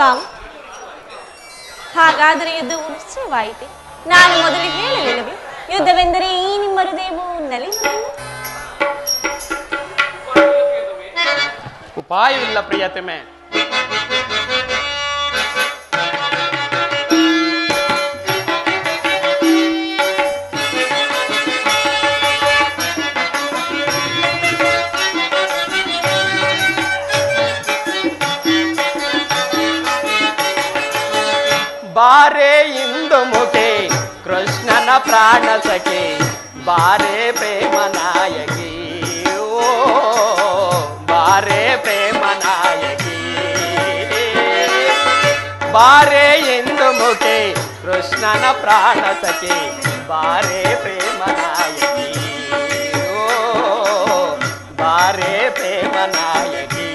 ಸ್ವಾಮಿ, ಹಾಗಾದರೆ ಯುದ್ಧವು ನಿಶ್ಚಯವಾಯಿತೆ. ನಾನು ಮೊದಲು ಹೇಳಲಿಲ್ಲವೇ, ಯುದ್ಧವೆಂದರೆ ಈ ನಿಮ್ಮ ಹೃದಯವು ನಲಿಯುವುದಿಲ್ಲ. ಉಪಾಯವಿಲ್ಲ ಪ್ರಿಯತಮೆ. ಬಾರೆ ಇಂದು ಮುಖೆ ಕೃಷ್ಣನ ಪ್ರಾಣ ಸಖಿ, ಬಾರೆ ಪ್ರೇಮ ನಾಯಕಿ, ಓ ಬಾರೆ ಪ್ರೇಮ ನಾಯಕಿ. ಬಾರೆ ಇಂದು ಮುಖೆ ಕೃಷ್ಣನ ಪ್ರಾಣ ಸಖಿ, ಬಾರೆ ಪ್ರೇಮ ನಾಯಕಿ, ಓ ಬಾರೆ ಪ್ರೇಮ ನಾಯಕಿ.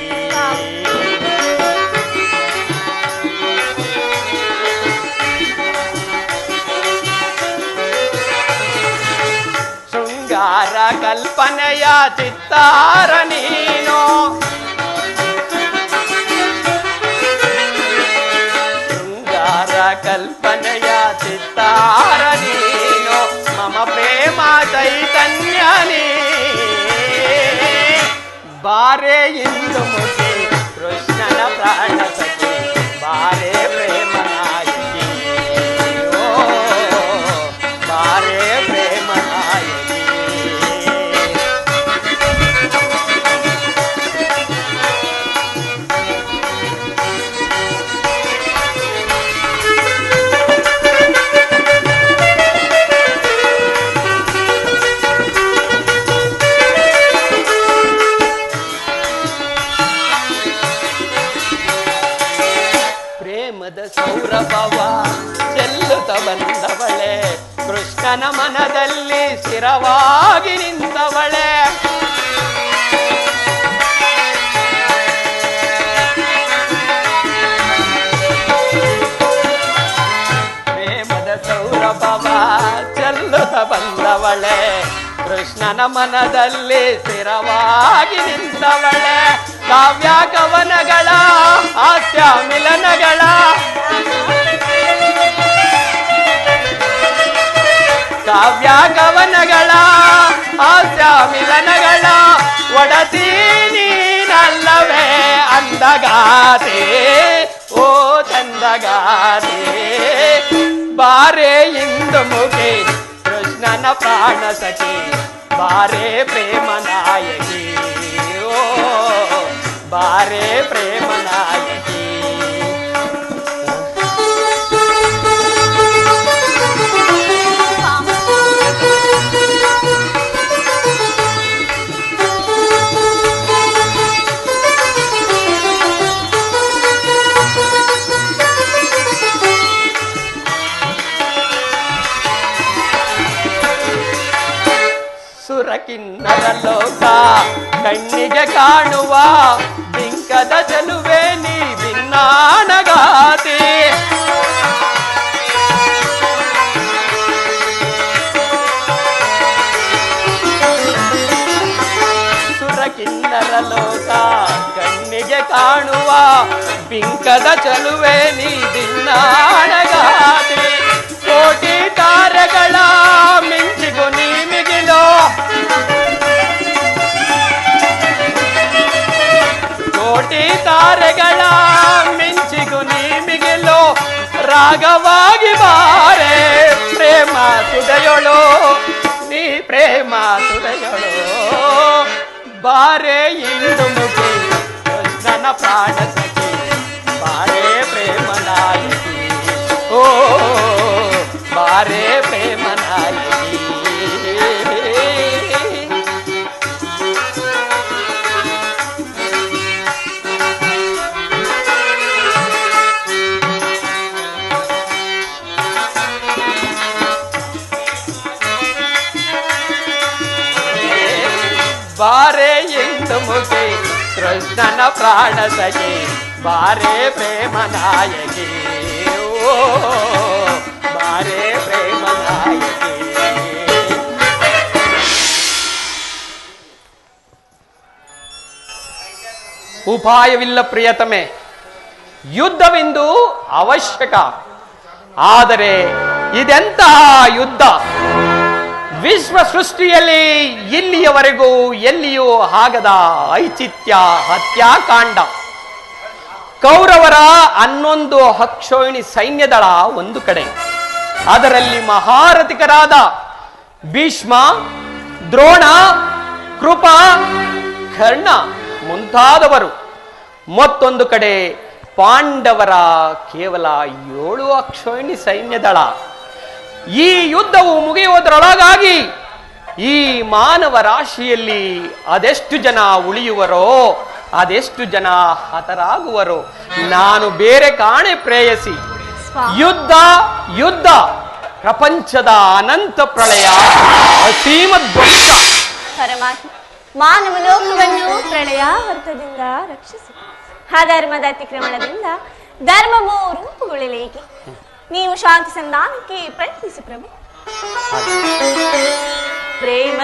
ಶೃಂಗಾರ ಕಲ್ಪನೆಯ ಚಿತ್ತಾರ ನೀನು, ಶೃಂಗಾರ ಕಲ್ಪನೆಯ ಚಿತ್ತಾರ ನೀನು, ಮಮ ಪ್ರೇಮ ಚೈತನ್ಯ ನೀ. ಬಾರೆ ಇಂದು ಮುಖಿ ಕೃಷ್ಣನ ಪ್ರಾಣ ಸಖಿ, ಬಾರೆ ಪ್ರೇಮ ನಾಯಕಿ, ಓ ಬಾರೆ ಪ್ರೇಮ ನಾಯಕಿ. ಪ್ರೇಮದ ಸೌರಭವ ಚೆಲ್ಲುತ್ತ ಬಂದವಳೆ, ಕೃಷ್ಣನ ಮನದಲ್ಲಿ ಸ್ಥಿರವಾಗಿ ನಿಂತವಳೆ. ಪ್ರೇಮದ ಸೌರಭವ ಚೆಲ್ಲುತ್ತ ಬಂದವಳೆ, ಕೃಷ್ಣನ ಮನದಲ್ಲಿ ಸ್ಥಿರವಾಗಿ ನಿಂತವಳೆ. ಕಾವ್ಯ ಕವನಗಳ ಹಾಸ್ಯ ಮಿಲನಗಳ, ಕಾವ್ಯ ಕವನಗಳ ಹಾಸ್ಯ ಮಿಲನಗಳ ಒಡತಿ ನೀನಲ್ಲವೇ ಅಂದಗಾತೆ, ಓ ಚಂದಗಾತೆ. ಬಾರೆ ಇಂದು ಮುಖಿ ಕೃಷ್ಣನ ಪ್ರಾಣ ಸಖಿ, ಬಾರೆ ಪ್ರೇಮ ನಾಯಕಿ, ಓ ಬಾರೆ ಪ್ರೇಮ ನಾಯಕಿ. ಸುರಕಿನ್ನರ ಲೋಕ ಕಣ್ಣಿಗೆ ಕಾಣುವ ಬಿಂಕದ ಚೆಲುವೆ ನೀ ಭಿನ್ನಾನಗಾತಿ. ಸುರಕಿನ್ನರ ಲೋಕ ಕಣ್ಣಿಗೆ ಕಾಣುವ ಬಿಂಕದ ಚೆಲುವೆ ನೀ ಭಿನ್ನಾನಗಾತಿ. ಕೋಟಿ ತಾರೆಗಳ ಮಿಂಚಿಗೂ ನೀ ಮಿಗಿಲೋ, ಕೋಟಿ ತಾರೆಗಳ ಮಿಂಚಿಗೂ ನೀ ಮಿಗಿಲೋ. ರಾಗವಾಗಿ ಬಾರೆ ಪ್ರೇಮ ಸುದೆಯೊಳು, ನೀ ಪ್ರೇಮ ಸುದೆಯೊಳು. ಬಾರೆ ಇಂದು ಮುಖಿ ಕೃಷ್ಣನ ಪ್ರಾಣ ಸಖಿ, ಬಾರೆ ಪ್ರೇಮ ನಾಯಕಿ, ಓ ಬಾರೆ ಪ್ರೇಮ ನಾಯಕಿ. ಬಾರೆ ಇಂದು ಮುಖಿ ಕೃಷ್ಣನ ಪ್ರಾಣ ಸಖಿ, ಬಾರೆ ಪ್ರೇಮ ನಾಯಕಿ, ಓ ಬಾರೆ ಪ್ರೇಮ ನಾಯಕಿ. ಉಪಾಯವಿಲ್ಲ ಪ್ರಿಯತಮೆ, ಯುದ್ಧವೆಂದು ಅವಶ್ಯಕ. ಆದರೆ ಇದೆಂತಹ ಯುದ್ಧ? ವಿಶ್ವ ಸೃಷ್ಟಿಯಲ್ಲಿ ಇಲ್ಲಿಯವರೆಗೂ ಎಲ್ಲಿಯೂ ಆಗದ ಐಚಿತ್ಯ ಹತ್ಯಾಕಾಂಡ. ಕೌರವರ 11 ಅಕ್ಷೋಹಿಣಿ ಸೈನ್ಯದಳ ಒಂದು ಕಡೆ, ಅದರಲ್ಲಿ ಮಹಾರಥಿಕರಾದ ಭೀಷ್ಮ, ದ್ರೋಣ, ಕೃಪ, ಕರ್ಣ ಮುಂತಾದವರು. ಮತ್ತೊಂದು ಕಡೆ ಪಾಂಡವರ ಕೇವಲ 7 ಅಕ್ಷೋಹಿಣಿ ಸೈನ್ಯದಳ. ಈ ಯುದ್ಧವು ಮುಗಿಯುವುದರೊಳಗಾಗಿ ಈ ಮಾನವ ರಾಶಿಯಲ್ಲಿ ಅದೆಷ್ಟು ಜನ ಉಳಿಯುವರೋ, ಅದೆಷ್ಟು ಜನ ಹತರಾಗುವರೋ ನಾನು ಬೇರೆ ಕಾಣೆ ಪ್ರೇಯಸಿ. ಯುದ್ಧ ಯುದ್ಧ, ಪ್ರಪಂಚದ ಅನಂತ ಪ್ರಳಯ, ಅಸೀಮ ಧ್ವಂಸ. ಪರಮಾತ್ಮ ಮಾನವ ಲೋಕವನ್ನು ಪ್ರಳಯ ವರ್ತದಿಂದ ರಕ್ಷಿಸಿ. ಅಧರ್ಮದ ಅತಿಕ್ರಮಣದಿಂದ ಧರ್ಮವು ರೂಪುಗೊಳ್ಳಲೇಕೆ? ನೀವು ಶಾಂತಿ ಸಂಧಾನಕ್ಕೆ ಪ್ರಯತ್ನಿಸಿ ಪ್ರಭು. ಪ್ರೇಮ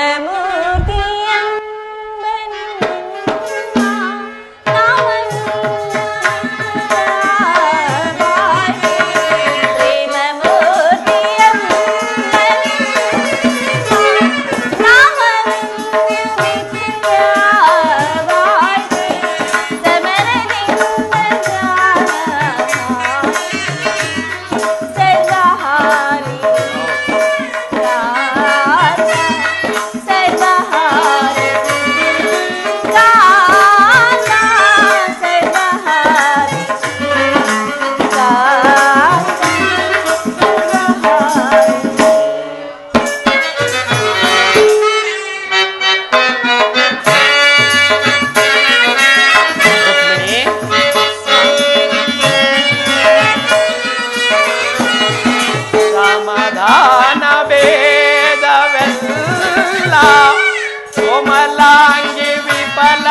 ಕೋಮಲಾಂಗಿ ವಿಫಲವಾಯ್ತೆ.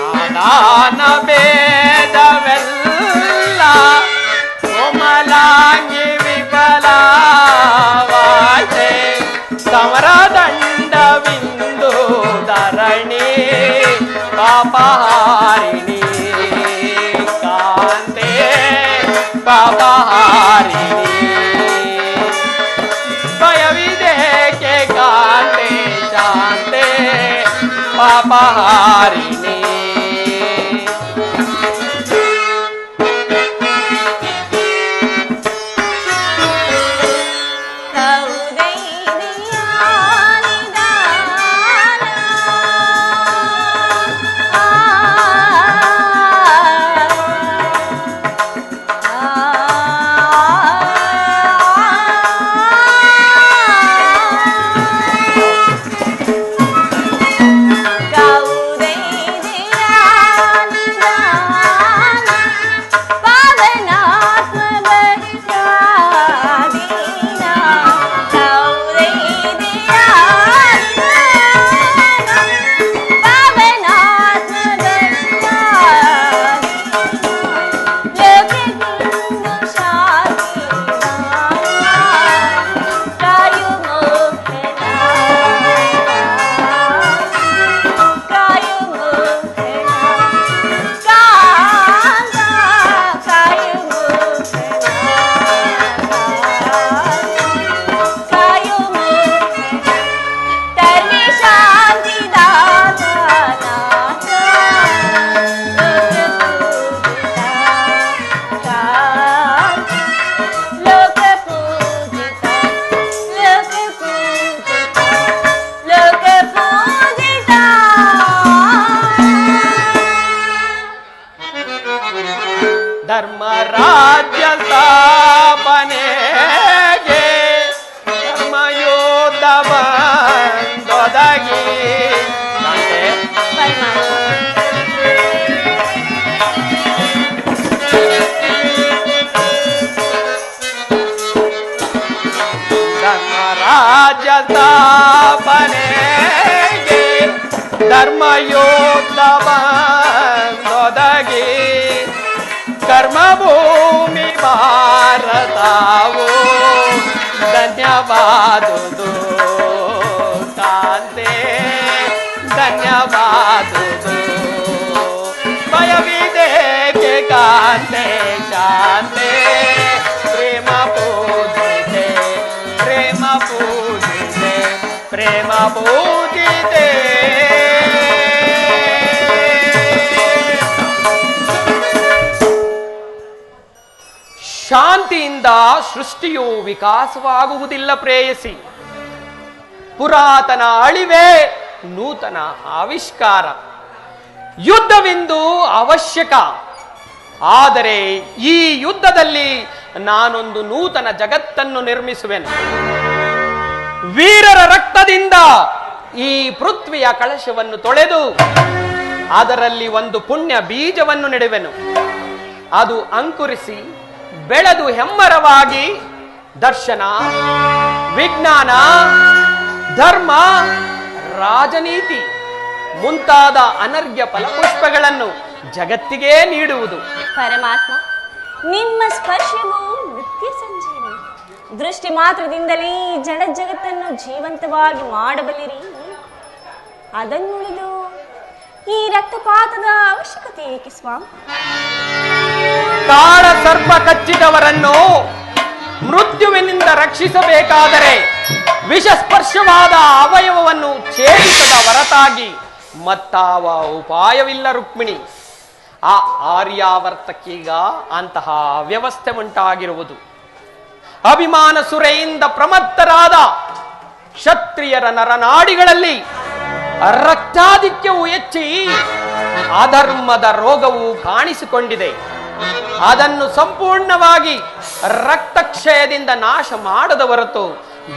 ಸಾಧಾನ ಭೇದವೆಲ್ಲ ಕೋಮಲಾಂಗಿ ವಿಫಲವಾಯ್ತೆ. ಸಮರದಂಡವಿಂದು ಧರಣಿ ಪಾಪಹಾರಿಣಿ ಕಾಂತೆ ಪಾಪಹಾರಿಣಿ. ಭಯವಿದೇಕೆ ಕಾಂತೆ ಶಾಂತೆ ಪಾಪಹಾರಿಣಿ. ಧರ್ಮರಾಜ್ಯ ಸ್ಥಾಪನೆಗೆ ಧರ್ಮಯೋಧ ಬಂದೊದಗಿ. ಧರ್ಮರಾಜ್ಯ ಸ್ಥಾಪನೆಗೆ ಧರ್ಮಯೋಧ ಬಂದೊದಗಿ. ಕರ್ಮಭೂಮಿ ಭಾರತ ಧನ್ಯವಾದುದು ಕಾಂತೆ ಧನ್ಯವಾದುದು ಭಯವಿದೇಕೆ ಕಾಂತೆ ಶಾಂತೆ ಪ್ರೇಮ ಪೂಜಿತೆ ಪ್ರೇಮ ಪೂಜಿತೆ ಪ್ರೇಮ ಪೂಜಿತೆ ಶಾಂತಿಯಿಂದ ಸೃಷ್ಟಿಯು ವಿಕಾಸವಾಗುವುದಿಲ್ಲ ಪ್ರೇಯಸಿ. ಪುರಾತನ ಅಳಿವೆ ನೂತನ ಆವಿಷ್ಕಾರ. ಯುದ್ಧವೆಂದು ಅವಶ್ಯಕ. ಆದರೆ ಈ ಯುದ್ಧದಲ್ಲಿ ನಾನೊಂದು ನೂತನ ಜಗತ್ತನ್ನು ನಿರ್ಮಿಸುವೆನು. ವೀರರ ರಕ್ತದಿಂದ ಈ ಪೃಥ್ವಿಯ ಕಳಶವನ್ನು ತೊಳೆದು ಅದರಲ್ಲಿ ಒಂದು ಪುಣ್ಯ ಬೀಜವನ್ನು ನೆಡುವೆನು. ಅದು ಅಂಕುರಿಸಿ ಬೆಳೆದು ಹೆಮ್ಮರವಾಗಿ ದರ್ಶನ, ವಿಜ್ಞಾನ, ಧರ್ಮ, ರಾಜನೀತಿ ಮುಂತಾದ ಅನರ್ಘ್ಯ ಫಲಪುಷ್ಪಗಳನ್ನು ಜಗತ್ತಿಗೆ ನೀಡುವುದು. ಪರಮಾತ್ಮ, ನಿಮ್ಮ ಸ್ಪರ್ಶವು ನಿತ್ಯ ಸಂಜೀವನಿ. ದೃಷ್ಟಿ ಮಾತ್ರದಿಂದಲೇ ಜಡ ಜಗತ್ತನ್ನು ಜೀವಂತವಾಗಿ ಮಾಡಬಲ್ಲಿರಿ. ಅದನ್ನುಳಿದು ಈ ರಕ್ತಪಾತದ ಅವಶ್ಯಕತೆ ಏಕೆ ಸ್ವಾಮಿ? ಕಾಳ ಸರ್ಪ ಕಚ್ಚಿದವರನ್ನು ಮೃತ್ಯುವಿನಿಂದ ರಕ್ಷಿಸಬೇಕಾದರೆ ವಿಷಸ್ಪರ್ಶವಾದ ಅವಯವವನ್ನು ಛೇದಿಸದ ಹೊರತಾಗಿ ಮತ್ತಾವ ಉಪಾಯವಿಲ್ಲ ರುಕ್ಮಿಣಿ. ಆ ಆರ್ಯಾವರ್ತಕ್ಕೀಗ ಅಂತಹ ವ್ಯವಸ್ಥೆ ಉಂಟಾಗಿರುವುದು. ಅಭಿಮಾನ ಸುರೆಯಿಂದ ಪ್ರಮತ್ತರಾದ ಕ್ಷತ್ರಿಯರ ನರನಾಡಿಗಳಲ್ಲಿ ರಕ್ತಾಧಿಕ್ಯವು ಹೆಚ್ಚಿ ಅಧರ್ಮದ ರೋಗವು ಕಾಣಿಸಿಕೊಂಡಿದೆ. ಅದನ್ನು ಸಂಪೂರ್ಣವಾಗಿ ರಕ್ತಕ್ಷಯದಿಂದ ನಾಶ ಮಾಡದ ಹೊರತು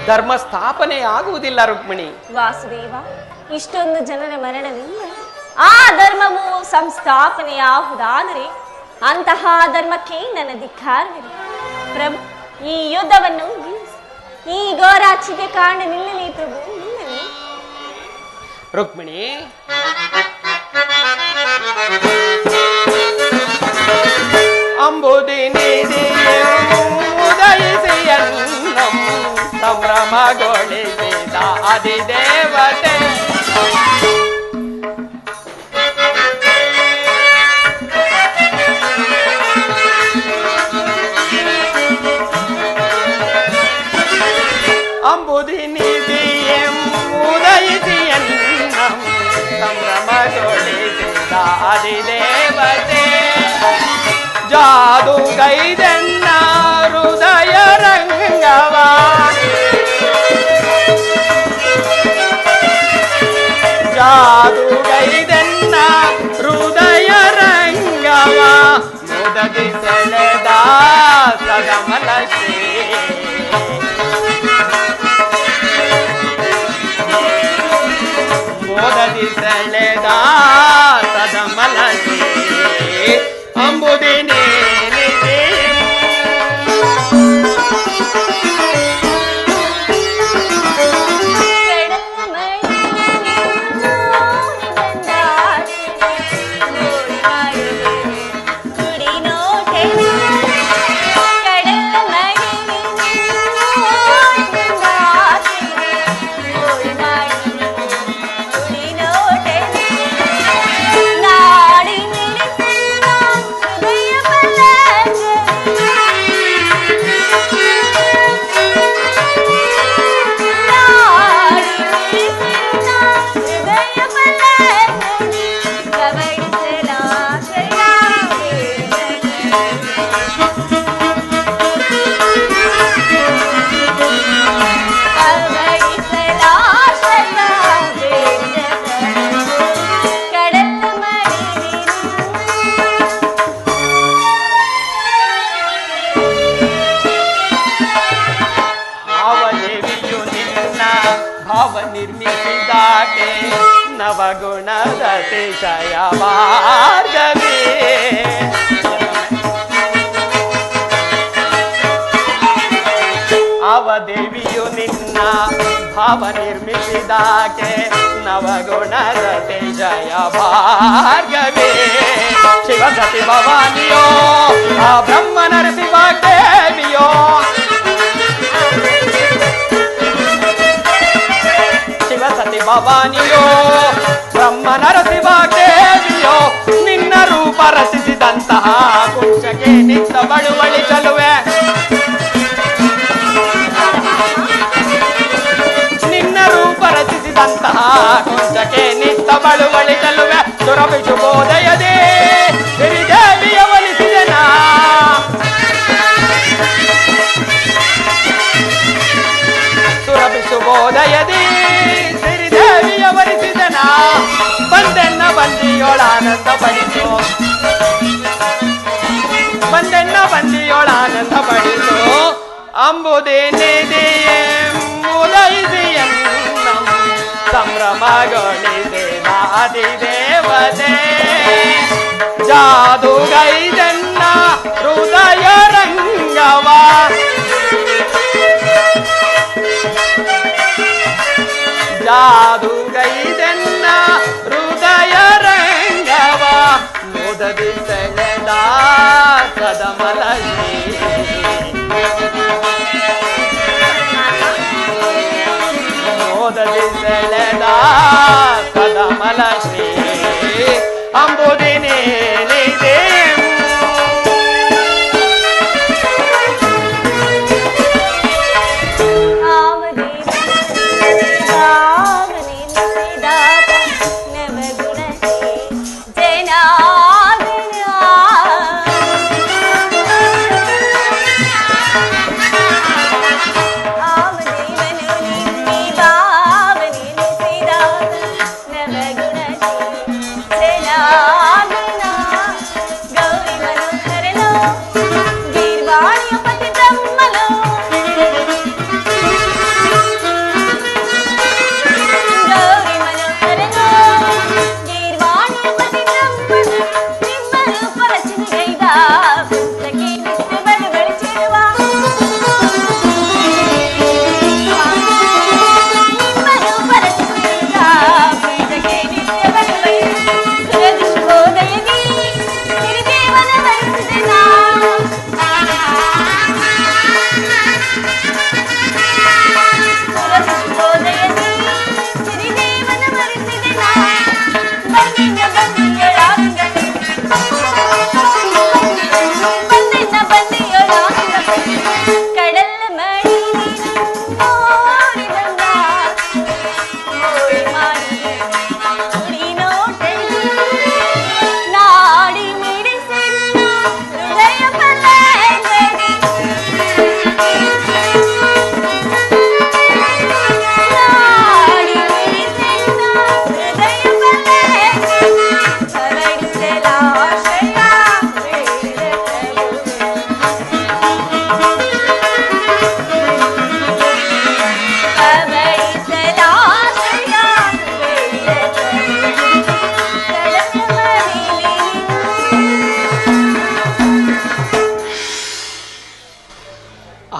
ಧರ್ಮ ಸ್ಥಾಪನೆ ಆಗುವುದಿಲ್ಲ ರುಕ್ಮಿಣಿ. ವಾಸುದೇವ, ಇಷ್ಟೊಂದು ಜನರ ಮರಣದಿಂದ ಆ ಧರ್ಮವು ಸಂಸ್ಥಾಪನೆಯಾಗುವುದಾದರೆ ಅಂತಹ ಧರ್ಮಕ್ಕೆ ನನ್ನ ಧಿಕ್ಕಾರವಿದೆ. ಪ್ರಭು, ಈ ಯುದ್ಧವನ್ನು ನಿಲ್ಲಿಸಿ. ಈ ಘೋರಾಚಿತೆ ಕಾಂಡ ನಿಲ್ಲಲಿ ಪ್ರಭು, ನಿಲ್ಲಲಿ. ರುಕ್ಮಿಣಿ, ಅಂಬುದಿ ನಿಧಿಯೇ ಉದಯಿಸಿ ಅನ್ನಂ ಸಂಭ್ರಮಗೊಳಿಸಿದ ಅಧಿದೇವತೆ. ಅಂಬುದಿ ನಿಧಿಯೇ ಉದಯಿಸಿ ಅನ್ನಂ ಸಂಭ್ರಮಗೊಳಿಸಿದ ಅಧಿದೇವತೆ. ಜಾದು ಗೈದೆನ್ನ ಹೃದಯ ರಂಗವ ಜಾದು ಗೈದೆನ್ನ ಹೃದಯ ರಂಗವ ಮುದದಿ ಸೆಳೆದ ಸದಮಲ ಶ್ರೀ ಮೋದದಿ ಸೆಳೆದ ಸದಮಲ ಶ್ರೀ ಅಂಬುದಿ ನೀನಿದೆ. ನಿರ್ಮಿಸಿದಾಕೆ ನವಗುಣದ ಅತಿಶಯ ಮಾರ್ಗವೇ. ಅವ ದೇವಿಯು ನಿನ್ನ ಭಾವ ನಿರ್ಮಿಸಿದಾಕೆ ನವಗುಣದ ಅತಿಶಯ ಮಾರ್ಗವೇ. ಶಿವಸತಿ ಭವಾನಿಯೋ ಆ ಬ್ರಹ್ಮ ನರಸಿಂಹ ದೇವಿಯೋ ಭವಾನಿಯೋ ಬ್ರಹ್ಮ ನರಸಿಂಹ ದೇವಿಯೋ ನಿನ್ನ ರೂಪ ರಚಿಸಿದಂತಹ ಕುಂಚಕ್ಕೆ ನಿಂತ ಬಳುವಳಿ ಚಲುವೆ ನಿನ್ನ ರೂಪ ರಚಿಸಿದಂತಹ ಕುಂಚಕ್ಕೆ ನಿಂತ ಬಳುವಳಿ ಚಲುವೆ ಸುರಭಿ ಶುಭೋದಯದೇ ಸಿರಿದೇವಿಯ ಒಲಿಸಿದೆನಾ ಸುರಭಿ ಶುಭೋದಯದಿ ಸಿರಿದೇವಿಯ ವರಿಸಿದನ ಬಂದೆನ್ನ ಬಂದಿಯೊಳಾನಂದ ಪಡಿಸು ಬಂದೆನ್ನ ಬಂದಿಯೊಳಾನಂದ ಪಡಿಸು ಅಂಬುದೇನಿದೆಯೇ ಮುದೈಸಿಯನ್ನ ಸಂಭ್ರಮಗೊಳಿದೆ ನಾದಿ ದೇವತೆ ಜಾದುಗೈದೆನ್ನ ಹೃದಯ ರಂಗವ ಜಾದುಗೈದೆನ್ನ ಹೃದಯ ರಂಗವ ಮೋದದಿ ಸೆಳೆದ ಕದಮಲಶ್ರೀ ಮೋದದಿ ಸೆಳೆದ ಕದಮಲಶ್ರೀ ಅಂಬುದಿನೇ ನಿದೆ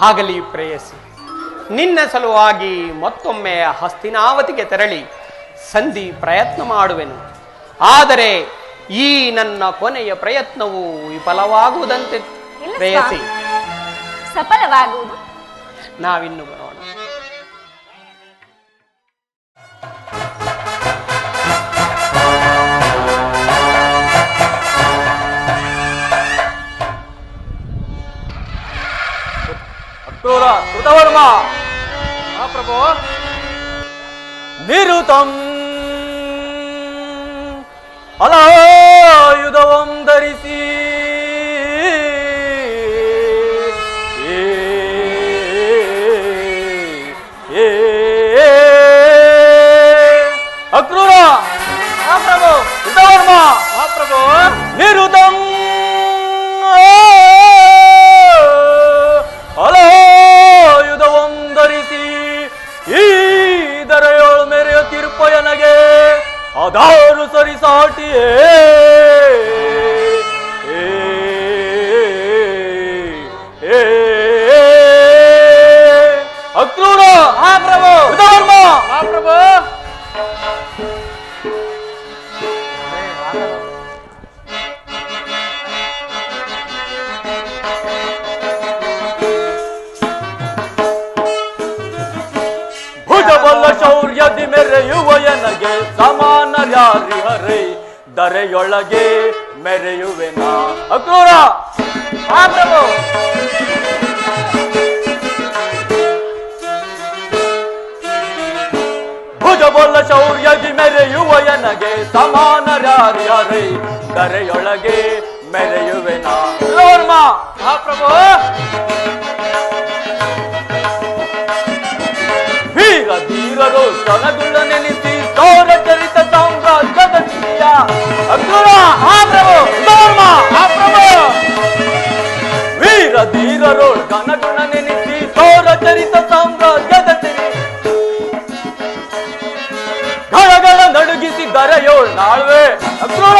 ಆಗಲಿ ಪ್ರೇಯಸಿ, ನಿನ್ನ ಸಲುವಾಗಿ ಮತ್ತೊಮ್ಮೆ ಹಸ್ತಿನಾವತಿಗೆ ತೆರಳಿ ಸಂಧಿ ಪ್ರಯತ್ನ ಮಾಡುವೆನು. ಆದರೆ ಈ ನನ್ನ ಕೊನೆಯ ಪ್ರಯತ್ನವು ವಿಫಲವಾಗುವುದಂತೆ ಪ್ರೇಯಸಿ. ಸಫಲವಾಗುವುದು ನಾವಿನ್ನು ಬರೋಣ. ಕೃತವರ್ಮ ಪ್ರಭು ನಿರುತಂ ಅಲಾಯುಧವಂ ಧರಿಸಿ ಅಕ್ರೂರ ಪ್ರಭು ಕೃತವರ್ಮ ಪ್ರಭು ನಿರುತಂ ಅಲಾಯುಧವಂ ಧರಿಸಿ ಈ ದರೆಯೋಳು ಮೇರೆಯ ತೀರ್ಪಯನಗೆ ಅದಾರು ಸರಿಸಾಟಿಯೇ ಅಕ್ರೂರ ಪ್ರಭು ಧರ್ಮ ಪ್ರಭು ಭುಜಬಲ್ಲ ಶೌರ್ಯದಿ ಮೆರೆಯುವ ಎನಗೆ ಸಮಾನರ್ಯಾರಿ ಹರೇ ದರೆಯೊಳಗೆ ಮೆರೆಯುವೆನ ಅಕ್ರೂರ. ಆ ಪ್ರಭು. ಭುಜಬೊಲ್ಲ ಶೌರ್ಯಗಿ ಮೆರೆಯುವ ಎನಗೆ ಸಮಾನರ್ಯಾರಿ ಹರೇ ದರೆಯೊಳಗೆ ಮೆರೆಯುವೆನ ವರ್ಮ. ಆ ಪ್ರಭು. ವೀರ ಧೀರರು ಕ್ಷಣಗುಳ್ಳ ನೆನೆಸಿ ಸೌರ ಚರಿತ ಸಾಮ್ರಾಜ್ಯದ ಸಿರಿಯ ಅಕ್ರೂರ. ಆ ಪ್ರಭು. ವರ್ಮ. ಆ ಪ್ರಭು. ವೀರ ಧೀರರು ಕ್ಷಣಗುಳ್ಳ ನೆನೆಸಿ ಸೌರ ಚರಿತ ಸಾಮ್ರಾಜ್ಯದ ಸಿರಿ ಗಳಗಳ ನಡುಗಿಸಿ ದರೆಯೋಳ್ ನಾಳ್ವೆ ಅಕ್ರೂರ.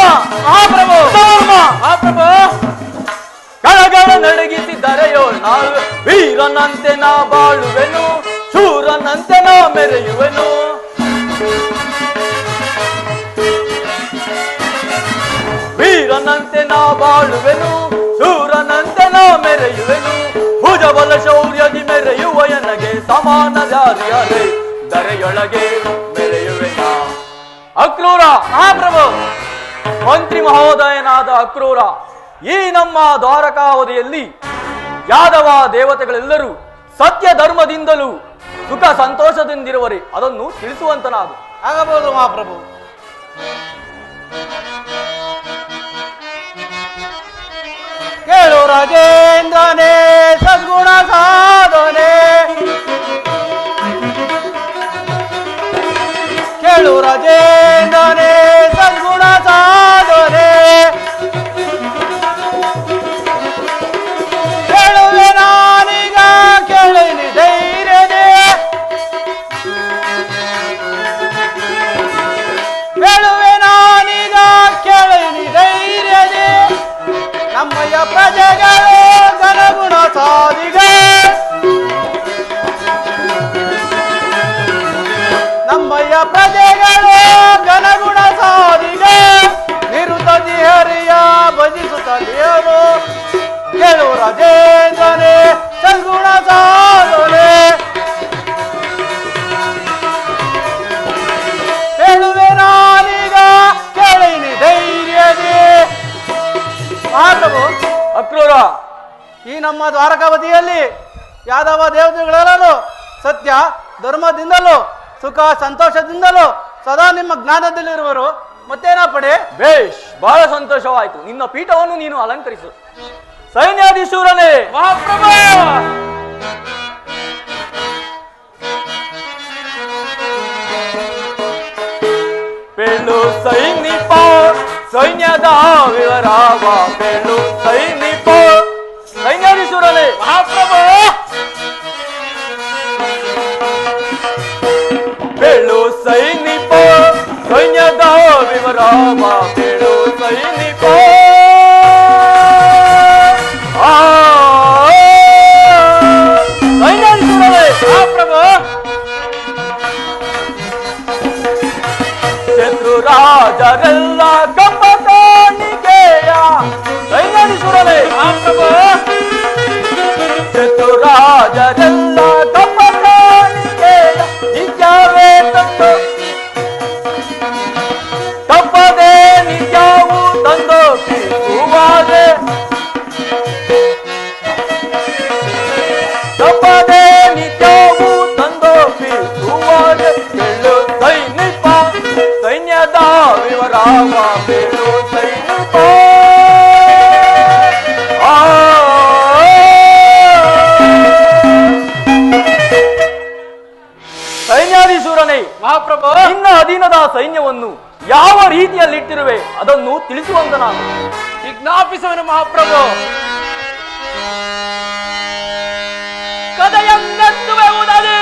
ಆ ಪ್ರಭು. ವರ್ಮ. ಆ ಪ್ರಭು. ಗಳಗಳ ನಡುಗಿಸಿ ದರೆಯೋಳ್ ನಾಳ್ವೆ ವೀರನಂತೆ ನಾ ಬಾಳುವೆನು ಶೂರನಂತೆ ನಾ ಮೆರೆಯುವೆನು. ವೀರನಂತೆ ನಾ ಬಾಳುವೆನು ಶೂರನಂತೆ ನಾ ಮೆರೆಯುವೆನು. ಭುಜಬಲ ಶೌರ್ಯದಿ ಮೆರೆಯುವ ಎನಗೆ ಸಮಾನ ಜಾರಿಯರೇ ದರೆಯೊಳಗೆ ಮೆರೆಯುವೆನ ಅಕ್ರೂರ. ಆ ಪ್ರಭು. ಮಂತ್ರಿ ಮಹೋದಯನಾದ ಅಕ್ರೂರ, ಈ ನಮ್ಮ ದ್ವಾರಕಾವಧಿಯಲ್ಲಿ ಯಾದವ ದೇವತೆಗಳೆಲ್ಲರೂ ಸತ್ಯ ಧರ್ಮದಿಂದಲೂ ಸುಖ ಸಂತೋಷದಿಂದಿರುವರೆ ಅದನ್ನು ತಿಳಿಸುವಂತನಾದು. ಆಗಬಹುದು ಮಹಾಪ್ರಭು. ಕೇಳು ರಾಜೇಂದ್ರನೇ ಸದ್ಗುಣ ಸಾಧನೆ, ಕೇಳು ರಾಜೇಂದ್ರನೇ ಸದ್ಗುಣ ಸಾಧನೆ, ಕೇಳುವೆ ನಾನೀಗ ಕೇಳಿನಿ ಧೈರ್ಯನೇ, ಕೇಳುವೆ ನಾನೀಗ ಕೇಳಿನಿ ಧೈರ್ಯನೇ. ನಮ್ಮಯ್ಯ ಪ್ರಜೆಗಳು ಗಣಗುಣ ಸಾಧಿಗೆ, ನಮ್ಮಯ್ಯ ಪ್ರಜೆಗಳು ಗಣಗುಣ ಸಾಧಿಗೆ, ನಿರುತದಿ ಹರಿಯ ಭಜಿಸುತ್ತಲಿಯರು ಕೇಳು ರಾಜೇಂದ್ರನೇ ಸದ್ಗುಣ ಸಾಧನೆ. ಹೇಳುವೆ ನಾನೀಗ ಕೇಳಿನಿ ಧೈರ್ಯದೇ. ಮಹಾಪ್ರಭು. ಅಕ್ರೂರ, ಈ ನಮ್ಮ ದ್ವಾರಕಾವತಿಯಲ್ಲಿ ಯಾದವ ದೇವತೆಗಳೆಲ್ಲರೂ ಸತ್ಯ ಧರ್ಮದಿಂದಲೂ ಸುಖ ಸಂತೋಷದಿಂದಲೂ ಸದಾ ನಿಮ್ಮ ಜ್ಞಾನದಲ್ಲಿರುವರು. ಮತ್ತೇನ ಪಡೆ? ಬೇಷ್, ಬಹಳ ಸಂತೋಷವಾಯಿತು. ನಿನ್ನ ಪೀಠವನ್ನು ನೀನು ಅಲಂಕರಿಸು. ಸೈನ್ಯಾಧೀಶೂರನೇ. ಮಹಾಪ್ರಭು. ಪೇಳು ಸೈನಿಕ ಸೈನ್ಯದ ವಿವರಾವ ಪೇಳು ಸೈನಿಕ ಸೈನ್ಯಾಧೀಶೂರನೇ. ಮಹಾಪ್ರಭು. ಪೇಳು ಸೈನಿಕ ಸೈನ್ಯದ ವಿವರಾವ ಪೇಳು ಸೈನಿಕ ಸೈನ್ಯಾಧೀಶೂರನೇ. ಮಹಾಪ್ರಭು. ಶತ್ರುರಾಜರೆಲ್ಲ ಕಂಬ ಕಾಣಿಕೆಯ ಸೈನ್ಯಾಧೀಶೂರನೇ. ಮಹಾಪ್ರಭು. ಶತ್ರುರಾಜರೆಲ್ಲ ಕಂಬ ಕಾಣಿಕೆಯ ನಿತ್ಯವೇ ತಪ್ಪದೆ ನಿತ್ಯವೂ ತಂದು ಪಿಸುವಾಗೆ, ತಪ್ಪದೆ ನಿತ್ಯವೂ ತಂದು ಪಿಸುವಾಗೆ ಕೇಳು ಸೈನಿಕ ಸೈನ್ಯದ ವಿವರಾವ ಬೇಳು ಸೈನಿಕ. ಸೈನ್ಯಾಧೀಶೂರನೇ. ಮಹಾಪ್ರಭು. ನಿನ್ನ ಅಧೀನದ ಸೈನ್ಯವನ್ನು ಯಾವ ರೀತಿಯಲ್ಲಿಟ್ಟಿರುವೆ ಅದನ್ನು ತಿಳಿಸುವಂತ ನಾನು. ವಿಜ್ಞಾಪಿಸುವನು ಮಹಾಪ್ರಭು. ಕದಯನ್ನೆತ್ತುವೆ ಉದದೆ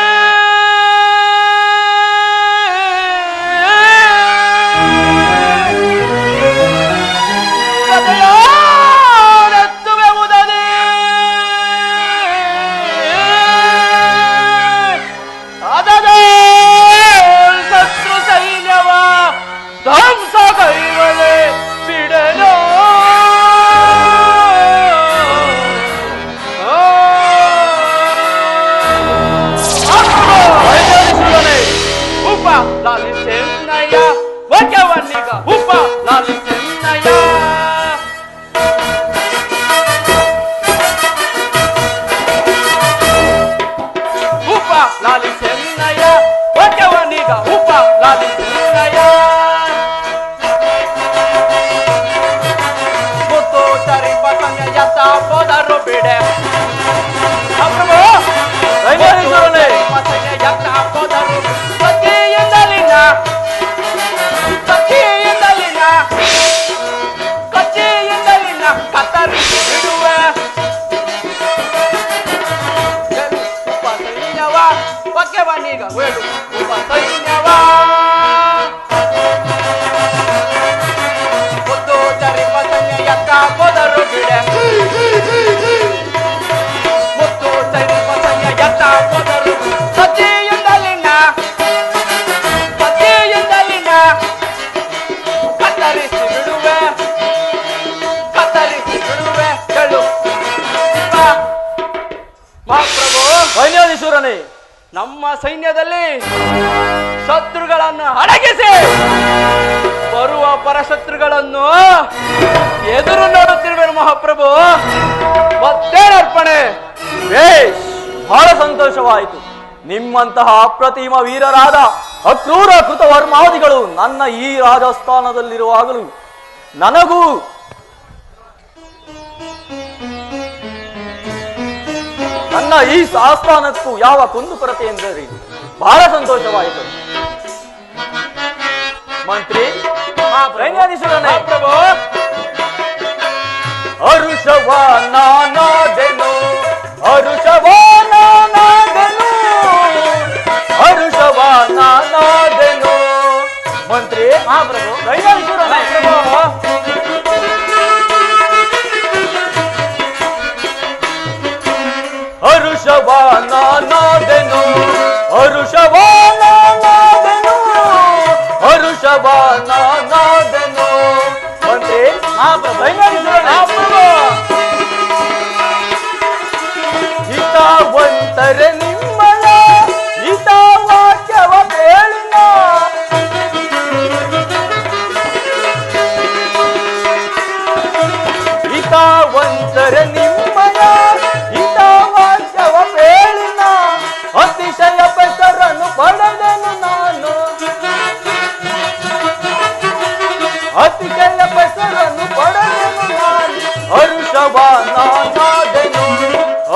ಕದಯನ್ನೆತ್ತುವೆ ಉದದೆ ಅದದೇ ಶತ್ರು ಸೈನ್ಯವ ಧ್ವಂಸ ಕೈವಲೆ ಬಿಡಲೋ. ನೀಗ ವೇಳು ಉಪ ಸೈನ್ಯವ ಮುದ್ದು ಚರಿಪ ಸೈನ್ಯ ಎತ್ತ ಕೊದರು ಬಿಡೆ ಮುದ್ದು ಚರಿಪ ಸೈನ್ಯ ಎತ್ತ ಕೊದರು ಸತಿಯಿಂದಲಿನ ಕತ್ತರಿಸಿ ಬಿಡುವೆ ಹೇಳು ಮಹಾಪ್ರಭು. ಸೈನ್ಯಾಧೀಶ್ವರನೇ, ನಮ್ಮ ಸೈನ್ಯದಲ್ಲಿ ಶತ್ರುಗಳನ್ನು ಅಡಗಿಸಿ ಬರುವ ಪರಶತ್ರುಗಳನ್ನು ಎದುರು ನೋಡುತ್ತಿರುವೆನು ಮಹಾಪ್ರಭು. ಮತ್ತೇನರ್ಪಣೆ? ಬೇಷ್, ಬಹಳ ಸಂತೋಷವಾಯಿತು. ನಿಮ್ಮಂತಹ ಅಪ್ರತಿಮ ವೀರರಾದ ಅಕ್ರೂರ ಕೃತವರ್ಮಾದಿಗಳು ನನ್ನ ಈ ರಾಜಸ್ಥಾನದಲ್ಲಿರುವಾಗಲೂ ನನಗೂ ನನ್ನ ಈ ಆಸ್ಥಾನಕ್ಕೂ ಯಾವ ಕುಂದುಕೊರತೆ ಎಂದರೆ ಬಹಳ ಸಂತೋಷವಾಯಿತು. ಮಂತ್ರಿ, ಸೈನ್ಯಾಧೀಶ್ವರನೇ, ಪ್ರಭು, ಅರುಷವ ನಾನಾದೆನು, ಅರುಷವ ನಾನಾದೆನು, ಅರುಷವ ನಾನಾದೆನು. ಮಂತ್ರಿ, ಮಹಾಪ್ರಭು, ಸೈನ್ಯಾಧೀಶ್ವರನೇ, ಅರುಷವ ನಾನಾದೆನು, ಅರುಷವ ನಾನಾದೆನು, ಅರುಷವ ನಾನಾದೆನು. ಮಂತ್ರಿ, ಹಿತಾವಂತರ ನಿಮ್ಮಳ ಹಿತಾವಾಕ್ಯವ ಕೇಳಿನ, ಹಿತಾವಂತರ ನಿಮ್ಮಳ ಹಿತಾವಾಕ್ಯವ ಕೇಳಿನ, ಅತಿಶಯ ಬೆಸರನ್ನು ಪಡೆದೆನು ನಾನು, ಅತಿಶಯ ಬೆಸರನ್ನು ಪಡೆದೆನು ನಾನು. ಅರುಷವ ನಾನಾದೆನು,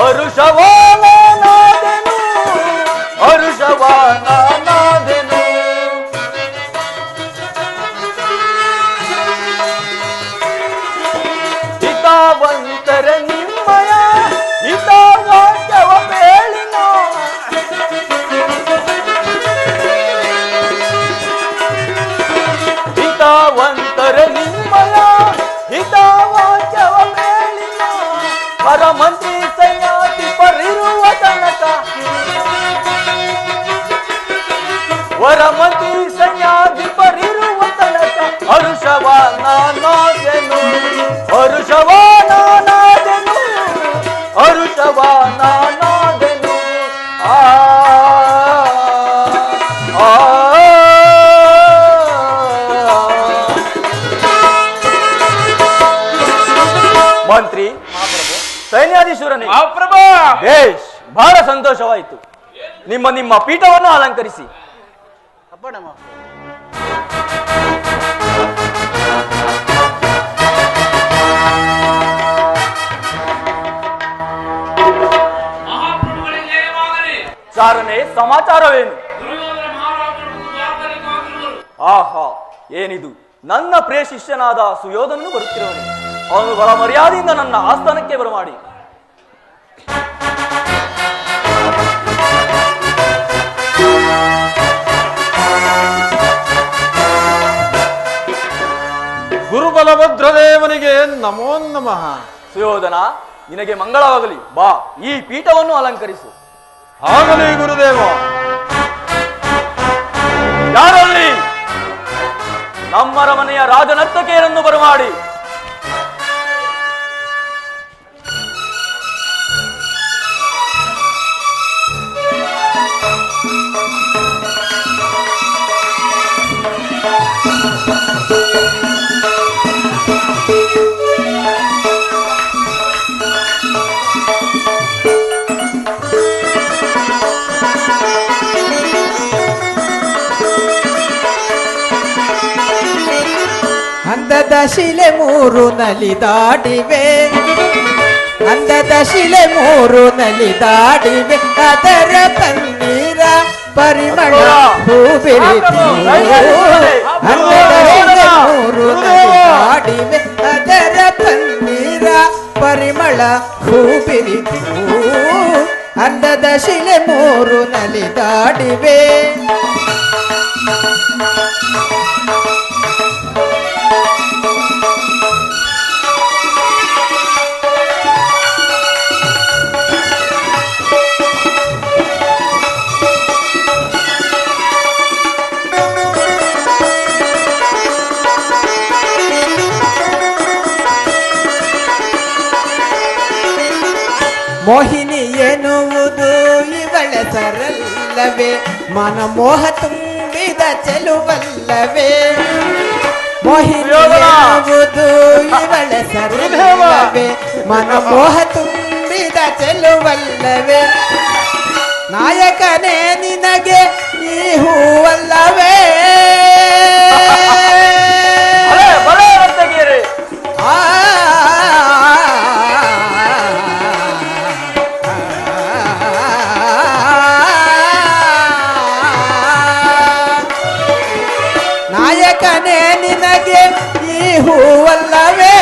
ಅರುಷವ ನಾನಾದೆನು, ಅರುಷವ ನಾನಾದೆನು. ಹಿತಾವಂತರ ನಿಮ್ಮಯ ಹಿತಾವಾಕ್ಯವ ಬೇಳಿನ, ಹಿತಾವಂತರ ನಿಮ್ಮಯ ಹಿತಾವಾಕ್ಯವ ಬೇಳಿನ. ಪರಮಂತ್ರಿ ಸೈನ್ಯಾಧಿಪರಿರುವ ತನಕ, ವರಮಂತ್ರಿ ಸೈನ್ಯಾಧಿಪರಿರುವ ತನಕ ಅರುಷವ ನಾನಾದೆನು, ಅರುಷವ ನಾನಾದೆನು, ಅರುಷವ ನಾನಾದೆನು. ಮಂತ್ರಿ, ಸೈನ್ಯಾಧೀಶ್ವರನೇ, ಮಹಾಪ್ರಭು, ಬೇಷ್, ಬಹಳ ಸಂತೋಷವಾಯಿತು. ನಿಮ್ಮ ಪೀಠವನ್ನು ಅಲಂಕರಿಸಿ. ಅಪ್ಪಣೆ ಮಾ. ಚಾರನೆ, ಸಮಾಚಾರವೇನು? ಆಹಾ, ಏನಿದು? ನನ್ನ ಪ್ರಿಯ ಶಿಷ್ಯನಾದ ಸುಯೋಧನನು ಬರುತ್ತಿರುವನು. ಅವನು ಬಹಳ ಮರ್ಯಾದೆಯಿಂದ ನನ್ನ ಆಸ್ಥಾನಕ್ಕೆ ಬರಮಾಡಿ. ಗುರುಬಲಭದ್ರದೇವನಿಗೆ ನಮೋ ನಮಃ. ಸುಯೋಧನ, ನಿನಗೆ ಮಂಗಳವಾಗಲಿ. ಬಾ, ಈ ಪೀಠವನ್ನು ಅಲಂಕರಿಸು. ಆಗಲಿ ಗುರುದೇವ. ಯಾರಲ್ಲಿ? ನಮ್ಮರಮನೆಯ ರಾಜನರ್ತಕಿಯರನ್ನು ಬರಮಾಡಿ. ಅಂದದ ಶಿಲೆ ಮೂರು ನಲಿದಾಡಿವೆ, ಅಂದದ ಶಿಲೆ ಮೂರು ನಲಿದಾಡಿವೆ, ಅದರ ಪನ್ನೀರ ಪರಿಮಳ ಹೂಬಿರಿತು. ಅಂದದ ಶಿಲೆ ಮೂರು ನಲಿದಾಡಿವೆ, ಅದರ ಪನ್ನೀರ ಪರಿಮಳ ಹೂಬಿರಿತು. ಅಂದದ ಶಿಲೆ ಮೂರು ನಲಿದಾಡಿವೆ. ಮೋಹಿನಿ ಎನ್ನುವುದು ಇವಳ ಸರಲ್ಲವೇ, ಮನಮೋಹ ತುಂಬಿದ ಚೆಲುವಲ್ಲವೇ. ಮೋಹಿನಿ ಎನ್ನುವುದು ಇವಳ ಸರಲ್ಲವೇ, ಮನಮೋಹ ತುಂಬಿದ ಚೆಲುವಲ್ಲವೇ. ನಾಯಕನೇ ನಿನಗೆ ಈ ಹೂವಲ್ಲವೇ. ನಾಯಕನೇ ನಿನಗೆ ಈ ಹೂವಲ್ಲವೇ.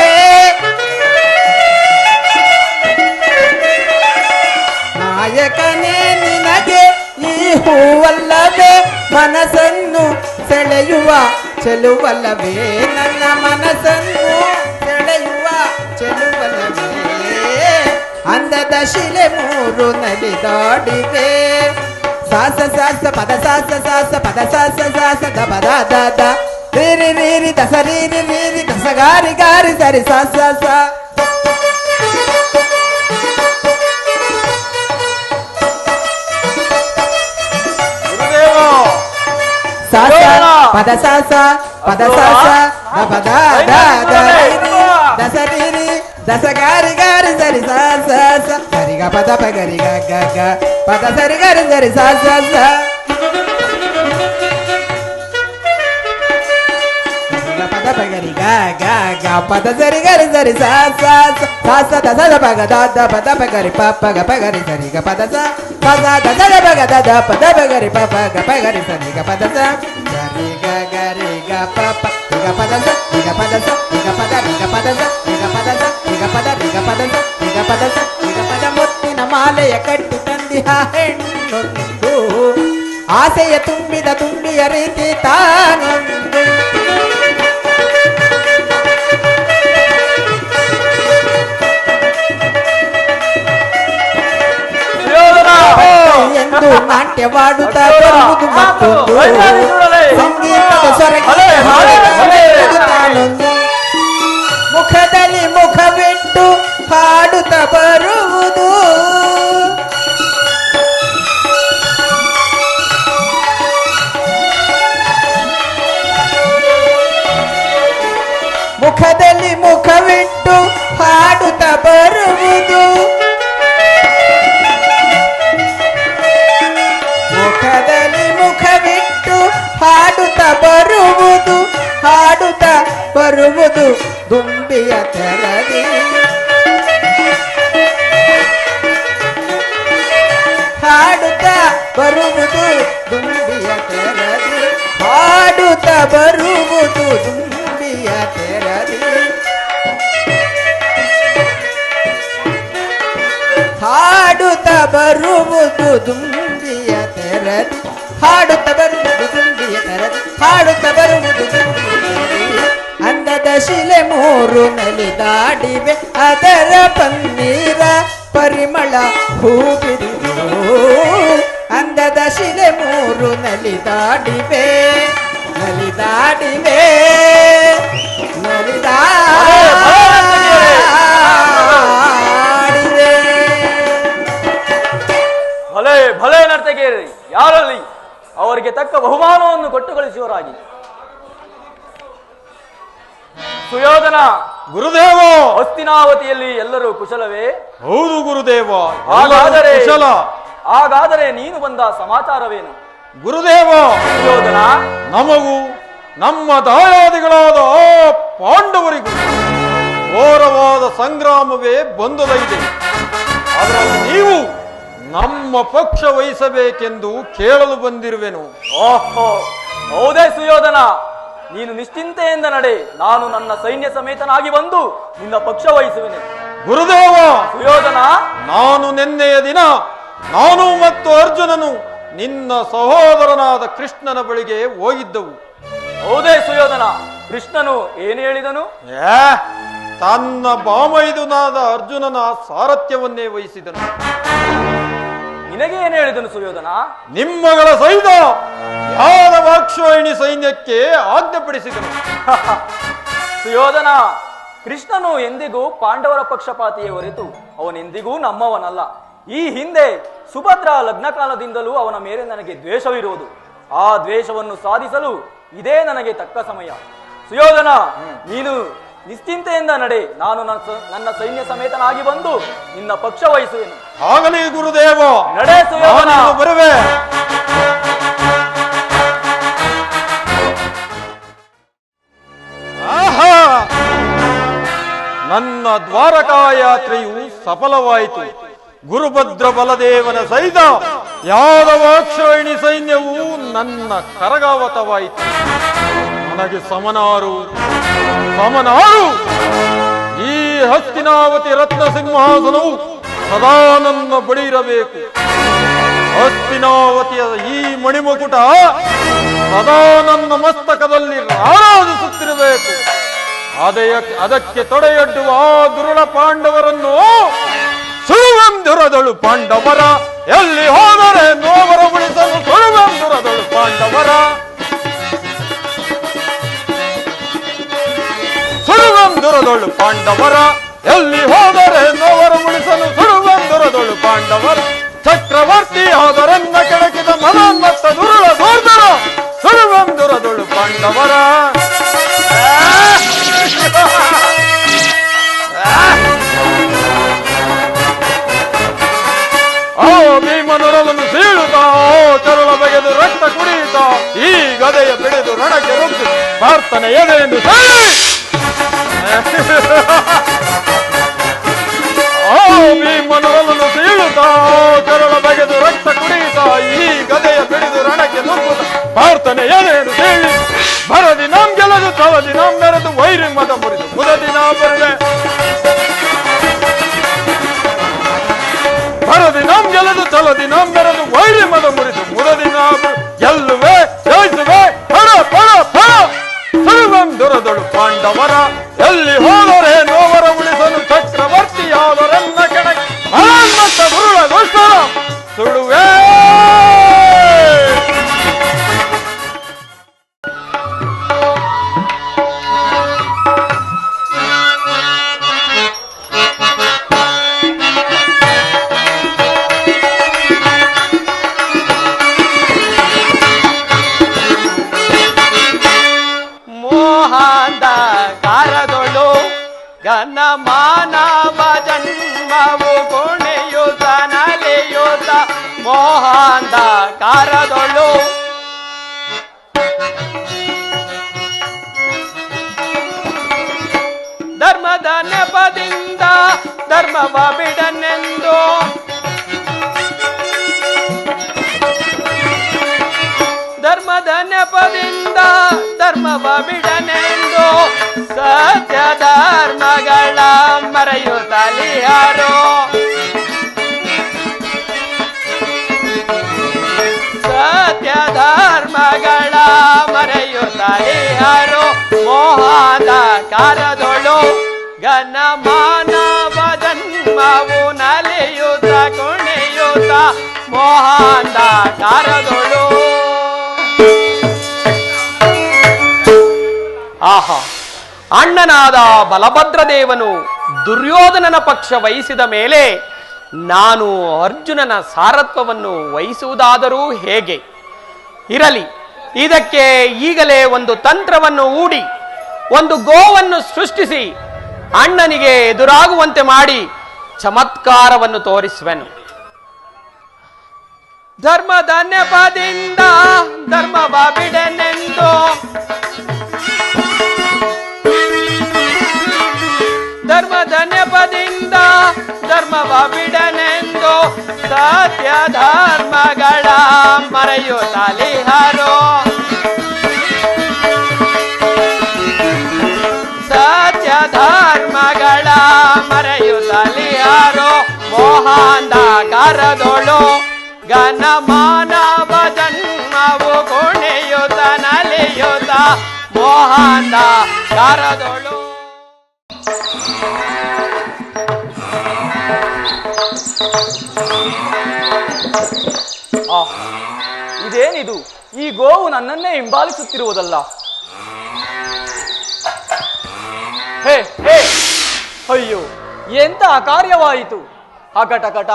ನಾಯಕನೇ ನಿನಗೆ ಈ ಹೂವಲ್ಲವೇ. ಮನಸ್ಸನ್ನು ಸೆಳೆಯುವ ಚೆಲುವಲ್ಲವೇ, ನನ್ನ ಮನಸ್ಸನ್ನು ಸೆಳೆಯುವ ಚೆಲುವಲ್ಲವೇ. ಅಂದದ ಶಿಲೆ ಮೂರು ನಲಿದಾಡಿವೆ. ಸಾಸ ಸಾಸ ಪದ ಸಾಸ ಸಾಸ ಪದ ಸಾಸ ಸಾಸ ದ ಪದ ದ ದ ರೀರಿ ರೀರಿ ದಸ ರೀರಿ ರೀರಿ ದಸ ಗಾರಿ ಗಾರಿ ಸರಿ ಸಾಸ ಸ. ಸಾಸ ಪದ ಸಾಸ ದ ಪದ ದ ದ ರೀರಿ ದಸ ರೀರಿ ದಸ ಗಾರಿ ಗಾರಿ ಸರಿ ಸ ಸ ಸ ಸರಿ ಗ ಪದ ಪ ಗರಿ ಗ ಗ ಗ ಪದ ಸರಿ ಗರಿ ಸರಿ ಸ ಸ ಸ ಪದ ಪ ಗರಿ ಗ ಗ ಗ ಪದ ಸರಿ ಗರಿ ಸರಿ ಸ ಸ ಸ ಸ ದ ದ ಪ ಗ ದ ದ ಪದ ಪ ಗರಿ ಪ ಪ ಗ ಪ ಗರಿ ಸರಿ ಗ ಪದ ಸ ಸ ದ ದ ಪ ಗ ದ ದ ಪದ ಪ ಗರಿ ಪ ಪ ಗ ಪ ಗರಿ ಸರಿ ಗ ಪದ ಸ ಗರಿ ಗ ಗರಿ ಗ ಪ ಪ ಗ ಪದ ಸ ಗ ಪದ ಸ ಗ ಪದ ಗ ಪದ ಸ ಗ ಪದ ಸ ಗ ಪದ ಗ ಪದ ಸ ಗ ಪದ ಸ ಗ ಪದ ಮುತ್ತಿನ ಮಾಲೆಯ ಕಟ್ಟಿ ತಂದಿಹ ಹೆಣ್ಣೊಂದು, ಆಸೆಯ ತುಂಬಿದ ತುಂಬಿಯ ರೀತಿ ತಾನೊಂದು. ಎಂದು ನಾಟ್ಯವಾಡುತ್ತಾ ಬರುವುದು ಮತ್ತೊಂದು, ಸಂಗೀತದ ಸ್ವರಕ್ಕೆ ತಾನೊಂದು. ಮುಖದಲ್ಲಿ ಮುಖವಿಟ್ಟು ಹಾಡುತ್ತಾ ಬರುವುದು, ಮುಖದಲ್ಲಿ ಮುಖವಿಟ್ಟು ಹಾಡುತ್ತಾ ಬರುವುದು. ಮುಖದಲ್ಲಿ ಮುಖವಿಟ್ಟು ಹಾಡುತ್ತಾ ಬರುವುದು, ಹಾಡುತ್ತಾ ಬರುವುದು ದುಂಬಿಯ ತೆರದಿ. ಹಾಡುತ್ತಾ ಬರುವುದು ದುಂಬಿಯ ತೆರದಿ, ಹಾಡುತ್ತಾ ಬರುವುದು ದುಂಬಿಯ ತೆರದಿ. ಹಾಡುತ್ತಾ ಬರುವುದು ದುಂಬಿಯ ತೆರದಿ, ಹಾಡುತ್ತಾ ಬರುವುದು ದುಂಬಿಯ ತೆರದಿ, ಹಾಡುತ್ತಾ ಬರುವುದು ದುಂಬಿಯ ತೆರದಿ. ಅಂದದ ಶಿಲೆ ಮೂರು ನಲಿದಾಡಿವೆ, ಅದರ ಪನ್ನೀರ ಪರಿಮಳ ಹೂ ಬಿರಿದು. ಅಂದದ ಶಿಲೆ ಮೂರು ನಲಿದಾಡಿವೆ, ನಲಿದಾಡಿವೆ, ನಲಿದಾಡಿವೆ. ಭಲೆ ಭಲೆ ನರ್ತಕಿಯರೇ, ಯಾರಲ್ಲಿ ಅವರಿಗೆ ತಕ್ಕ ಬಹುಮಾನವನ್ನು ಕೊಟ್ಟು ಕಳಿಸುವರಾಗಿ. ಸುಯೋಧನ, ಗುರುದೇವ. ಹಸ್ತಿನಾವತಿಯಲ್ಲಿ ಎಲ್ಲರೂ ಕುಶಲವೇ? ಹೌದು ಗುರುದೇವ, ಹಾಗಾದರೆ ನೀನು ಬಂದ ಸಮಾಚಾರವೇನು? ಗುರುದೇವ, ಸುಯೋಧನ, ನಮಗೂ ನಮ್ಮ ದಾಯಾದಿಗಳಾದ ಆ ಪಾಂಡವರಿಗೂ ಘೋರವಾದ ಸಂಗ್ರಾಮವೇ ಬಂದೊದಗಿದೆ. ಅದರಲ್ಲಿ ನೀವು ನಮ್ಮ ಪಕ್ಷ ವಹಿಸಬೇಕೆಂದು ಕೇಳಲು ಬಂದಿರುವೆನು. ಓಹೋ, ಹೌದೇ ಸುಯೋಧನ, ನೀನು ನಿಶ್ಚಿಂತೆಯಿಂದ ನಡೆ. ನಾನು ನನ್ನ ಸೈನ್ಯ ಸಮೇತನಾಗಿ ಬಂದು ನಿನ್ನ ಪಕ್ಷ ವಹಿಸುವೆನೆ. ಗುರುದೇವ, ಸುಯೋಧನ, ನಾನು ನಿನ್ನೆಯ ದಿನ ನಾನು ಮತ್ತು ಅರ್ಜುನನು ನಿನ್ನ ಸಹೋದರನಾದ ಕೃಷ್ಣನ ಬಳಿಗೆ ಹೋಗಿದ್ದವು. ಹೌದೇ ಸುಯೋಧನ? ಕೃಷ್ಣನು ಏನು ಹೇಳಿದನು? ತನ್ನ ಬಾಮೈದುನಾದ ಅರ್ಜುನನ ಸಾರಥ್ಯವನ್ನೇ ವಹಿಸಿದನು. ನಿನಗೆ ಏನು ಹೇಳಿದನು ಸುಯೋಧನ? ನಿಮ್ಮಗಳ ಸಹಿತ ಯಾದವಾಕ್ಷೋಹಿಣಿ ಸೈನ್ಯಕ್ಕೆ ಆಜ್ಞೆಪಡಿಸಿದನು. ಸುಯೋಧನ, ಕೃಷ್ಣನು ಎಂದಿಗೂ ಪಾಂಡವರ ಪಕ್ಷಪಾತಿಯೇ ಹೊರತು ಅವನೆಂದಿಗೂ ನಮ್ಮವನಲ್ಲ. ಈ ಹಿಂದೆ ಸುಭದ್ರ ಲಗ್ನ ಕಾಲದಿಂದಲೂ ಅವನ ಮೇಲೆ ನನಗೆ ದ್ವೇಷವಿರುವುದು. ಆ ದ್ವೇಷವನ್ನು ಸಾಧಿಸಲು ಇದೇ ನನಗೆ ತಕ್ಕ ಸಮಯ. ಸುಯೋಧನ, ನೀನು ನಿಶ್ಚಿಂತೆಯಿಂದ ನಡೆ. ನಾನು ನನ್ನ ಸೈನ್ಯ ಸಮೇತನಾಗಿ ಬಂದು ನಿನ್ನ ಪಕ್ಷ ವಹಿಸುವೆನು. ಆಗಲಿ ಗುರುದೇವ, ನಡೆ ಸುಯೋಧನ. ಬರುವೆ. ಆಹಾ, ನನ್ನ ದ್ವಾರಕಾ ಯಾತ್ರೆಯು ಸಫಲವಾಯಿತು. ಗುರುಭದ್ರ ಬಲದೇವನ ಸಹಿತ ಯಾದವಾಕ್ಷೋಹಿಣಿ ಸೈನ್ಯವು ನನ್ನ ಕರಗಾವತವಾಯಿತು. ನನಗೆ ಸಮನಾರು ಈ ಹಸ್ತಿನಾವತಿ ರತ್ನ ಸಿಂಹಾಸನವು ಸದಾ ನನ್ನ ಬಳಿ ಇರಬೇಕು. ಹಸ್ತಿನಾವತಿಯ ಈ ಮಣಿಮುಕುಟ ಸದಾ ನನ್ನ ಮಸ್ತಕದಲ್ಲಿ ರಾರಾಜಿಸುತ್ತಿರಬೇಕು. ಅದಕ್ಕೆ ತಡೆಯೊಡ್ಡುವ ಆ ದುರುಳ ಪಾಂಡವರನ್ನು ಸುಳುವೆಂದುರದಳು ಪಾಂಡವರ, ಎಲ್ಲಿ ಹೋದರೆ ನೋವರ ಉಳಿಸಲು ಸುಳುವೆಂದುರದಳು ಪಾಂಡವರ, ಸುಳುವೆಂದುರದಳು ಪಾಂಡವರ, ಎಲ್ಲಿ ಹೋದರೆ ನೋವರ ಉಳಿಸಲು ಸುಳುವೆಂದುರದಳು ಪಾಂಡವರ. ಚಕ್ರವರ್ತಿ ಆದರನ್ನ ಕೆಳಕಿದ ಮನೋನ್ಮತ್ತ ದುರುಳ ದೂರ್ಧರ, ಸುಳುವೆಂದುರದಳು ಪಾಂಡವರ. ಆ ಭೀಮನೊರಲನ್ನು ಸೀಳುತ್ತಾ ಚರಳ ಬಗೆದು ರಕ್ತ ಕುಡಿಯುತ್ತಾ ಈ ಗದೆಯ ಬಿಡಿದು ರಣಕ್ಕೆ ರುಬ್ಬಿ ಪ್ರಾರ್ಥನೆ ಎದೆಯೆಂದು ಹೇಳಿ ಆ ಭೀಮನೊರಲನ್ನು ಸೀಳುತ್ತಾ ಚರಳ ಬಗೆದು ರಕ್ತ ಕುಡಿಯುತ್ತಾ ಈ ಗದೆಯ ಬಿಡಿದು ರಣಕ್ಕೆ ನುಗ್ಗುತ್ತ ಪ್ರಾರ್ಥನೆ ಎದೆಯೆಂದು ಹೇಳಿ ಭರದಿ ನಮ್ ಗೆಲದು ತವದಿ ನಮ್ ಮೆರೆದು ವೈರಿ ಮದ ಮುರಿದು ಮುದದಿನ ಬರುವೆ. ಭರದಿ ನಮ್ ಗೆಲದು ಚಲದಿ ನಮ್ ಮೆರೆದು ವೈರಿ ಮದ ಮುರಿದು ಮುದದಿನ ಗೆಲ್ಲುವೆ ಜಯಿಸುವೆ ಫಳ ಫಳ ಫಳ. ಸುಳುವೆಂದುರದಳು ಪಾಂಡವರ, ಎಲ್ಲಿ ಹೋದರೆ ನೋವರ ಉಳಿಸಲು ಚಕ್ರವರ್ತಿಯಾದರನ್ನ ಕೆಣಕಿ ಮನೋನ್ಮತ್ತ ದುರುಳ ದುಷ್ಟರ ಸುಡುವೆ. ಘನ ಮಾನವ ಜನ್ಮವು ಗುಣಿಯುತ ನಲಿಯುತ ಮೋಹಾಂಧಕಾರದೊಳು ಧರ್ಮದ ನೆಪದಿಂದ ಧರ್ಮವ ಬಿಡನೆಂದು ಧರ್ಮದ ನೆಪದಿಂದ ಧರ್ಮವ ಬಿಡನೆಂದು ಸತ್ಯ ಧರ್ಮಗಳ ಮರೆಯುತ್ತಲಿಯಾರೋ ಸತ್ಯ ಧರ್ಮಗಳ ಮರೆಯುತ್ತಲಿಯಾರೋ ಮೋಹಾಂಧಕಾರದೊಳು ಘನ ಮಾನವ ಜನ್ಮವು ನಲಿಯುತ್ತ ಕುಣಿಯುತ್ತ ಮೋಹಾಂಧಕಾರದೊಳು. ಆಹಾ, ಅಣ್ಣನಾದ ಬಲಭದ್ರದೇವನು ದುರ್ಯೋಧನನ ಪಕ್ಷ ವಹಿಸಿದ ಮೇಲೆ ನಾನು ಅರ್ಜುನನ ಸಾರಥ್ಯವನ್ನು ವಹಿಸುವುದಾದರೂ ಹೇಗೆ? ಇರಲಿ, ಇದಕ್ಕೆ ಈಗಲೇ ಒಂದು ತಂತ್ರವನ್ನು ಹೂಡಿ ಒಂದು ಗೋವನ್ನು ಸೃಷ್ಟಿಸಿ ಅಣ್ಣನಿಗೆ ಎದುರಾಗುವಂತೆ ಮಾಡಿ ಚಮತ್ಕಾರವನ್ನು ತೋರಿಸುವೆನು. ಧರ್ಮದ ನೆಪದಿಂದ ಧರ್ಮವ ಬಿಡನೆಂದು ಧರ್ಮದ ನೆಪದಿಂದ ಧರ್ಮವ ಬಿಡನೆಂದು ಸತ್ಯ ಧರ್ಮಗಳ ಮರೆಯುತ್ತಲಿಹರೋ ಸತ್ಯ ಧರ್ಮಗಳ ಮರೆಯುತ್ತಲಿಹರೋ ಮೋಹಾಂಧಕಾರದೊಳು ಘನ ಮಾನವ ಜನ್ಮವು ಕುಣಿಯುತ್ತ ನಲಿಯುತ್ತ ಮೋಹಾಂಧಕಾರದೊಳು. ಇದೇನಿದು? ಈ ಗೋವು ನನ್ನನ್ನೇ ಹಿಂಬಾಲಿಸುತ್ತಿರುವುದಲ್ಲ. ಹೇ ಹೇ, ಅಯ್ಯೋ ಎಂತ ಅಕಾರ್ಯವಾಯಿತು! ಅಕಟಕಟ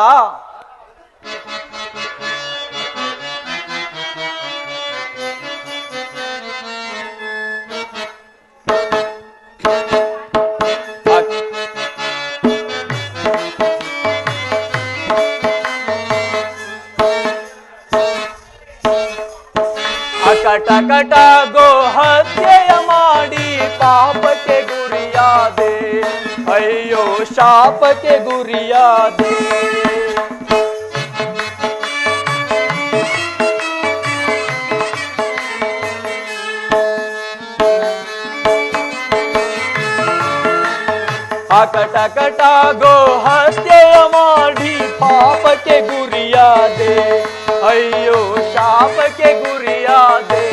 ಅಕಟಕಟ ಗೋ ಹತ್ಯೆಯ ಮಾಡಿ ಪಾಪಕ್ಕೆ ಗುರಿಯಾದೆ, ಅಯ್ಯೋ ಶಾಪಕ್ಕೆ ಗುರಿಯಾದೆ. ಅಕಟಕಟ ಗೋ ಹತ್ಯೆಯ ಮಾಡಿ ಪಾಪಕ್ಕೆ ಗುರಿಯಾದೆ, ಅಯ್ಯೋ ಶಾಪಕ್ಕೆ ಗುರಿಯಾದೆ.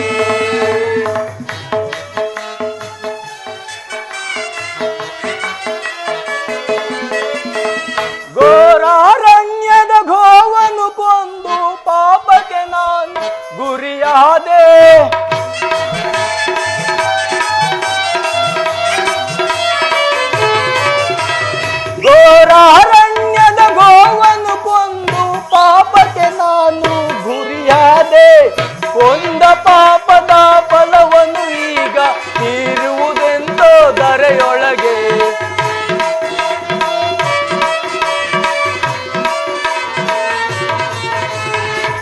ಘೋರಾರಣ್ಯದ ಗೋವನ್ನು ಕೊಂದು ಪಾಪಕ್ಕೆ ನಾನು ಗುರಿಯಾದೆ. ಘೋರಾರಣ್ಯದ ಗೋವನ್ನು ಕೊಂದು ಪಾಪಕ್ಕೆ ನಾನು ಗುರಿಯಾದೆ. ಕೊಂದ ಪಾಪದ ಫಲವನ್ನು ಈಗ ತೀರುವುದೆಂದೋ ಧರೆಯೊಳಗೆ.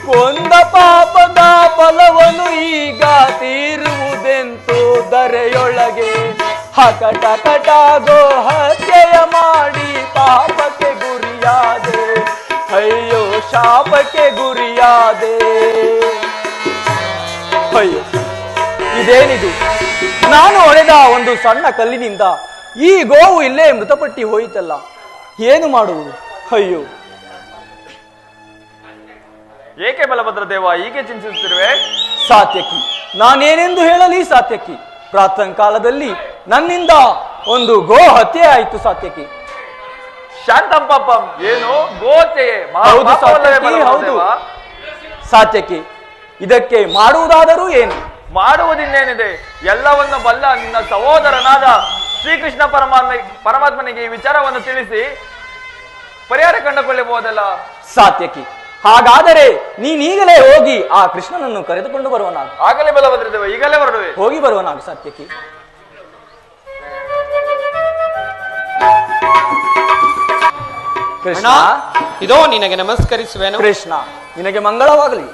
ಕೊಂದ ಪಾಪದ ಫಲವನ್ನು ಈಗ ತೀರುವುದೆಂತೋ ಧರೆಯೊಳಗೆ. ಹಕಟಕಟ ಗೋ ಹತ್ಯೆಯ ಮಾಡಿ ಪಾಪಕ್ಕೆ ಗುರಿಯಾದೆ, ಅಯ್ಯೋ ಶಾಪಕ್ಕೆ ಗುರಿಯಾದೆ. ಅಯ್ಯೋ ಇದೇನಿದು? ನಾನು ಹೊಡೆದ ಒಂದು ಸಣ್ಣ ಕಲ್ಲಿನಿಂದ ಈ ಗೋವು ಇಲ್ಲೇ ಮೃತಪಟ್ಟಿ ಹೋಯಿತಲ್ಲ, ಏನು ಮಾಡುವುದು? ಅಯ್ಯೋ ಏಕೆ ಬಲಭದ್ರ ದೇವ ಹೀಗೆ ಚಿಂತಿಸುತ್ತಿರುವೆ? ಸಾತ್ಯಕಿ, ನಾನೇನೆಂದು ಹೇಳಲಿ ಸಾತ್ಯಕಿ? ಪ್ರಾತಃ ಕಾಲದಲ್ಲಿ ನನ್ನಿಂದ ಒಂದು ಗೋ ಹತ್ಯೆ ಆಯಿತು ಸಾತ್ಯಕಿ. ಶಾಂತಂ ಪಾಪಂ. ಏನು ಗೋಹತ್ಯೆಯೇ? ಹೌದು ಸಾತ್ಯಕಿ, ಹೌದು ಸಾತ್ಯಕಿ. ಇದಕ್ಕೆ ಮಾಡುವುದಾದರೂ ಏನು? ಮಾಡುವುದಿನ್ನೇನಿದೆ? ಎಲ್ಲವನ್ನು ಬಲ್ಲ ನಿನ್ನ ಸಹೋದರನಾದ ಶ್ರೀಕೃಷ್ಣ ಪರಮಾತ್ಮನಿಗೆ ಈ ವಿಚಾರವನ್ನು ತಿಳಿಸಿ ಪರಿಹಾರ ಕಂಡುಕೊಳ್ಳಬಹುದಲ್ಲ? ಸಾತ್ಯಕಿ, ಹಾಗಾದರೆ ನೀನೀಗಲೇ ಹೋಗಿ ಆ ಕೃಷ್ಣನನ್ನು ಕರೆದುಕೊಂಡು ಬರುವನಾಗು. ಆಗಲೇ ಬಲಭದ್ರ ದೇವ, ಈಗಲೇ ಹೊರಡುವೆ. ಹೋಗಿ ಬರುವನಾಗು ಸಾತ್ಯಕಿ. ಕೃಷ್ಣ, ಇದೋ ನಿನಗೆ ನಮಸ್ಕರಿಸುವೆನು. ಕೃಷ್ಣ, ನಿನಗೆ ಮಂಗಳವಾಗಲಿ.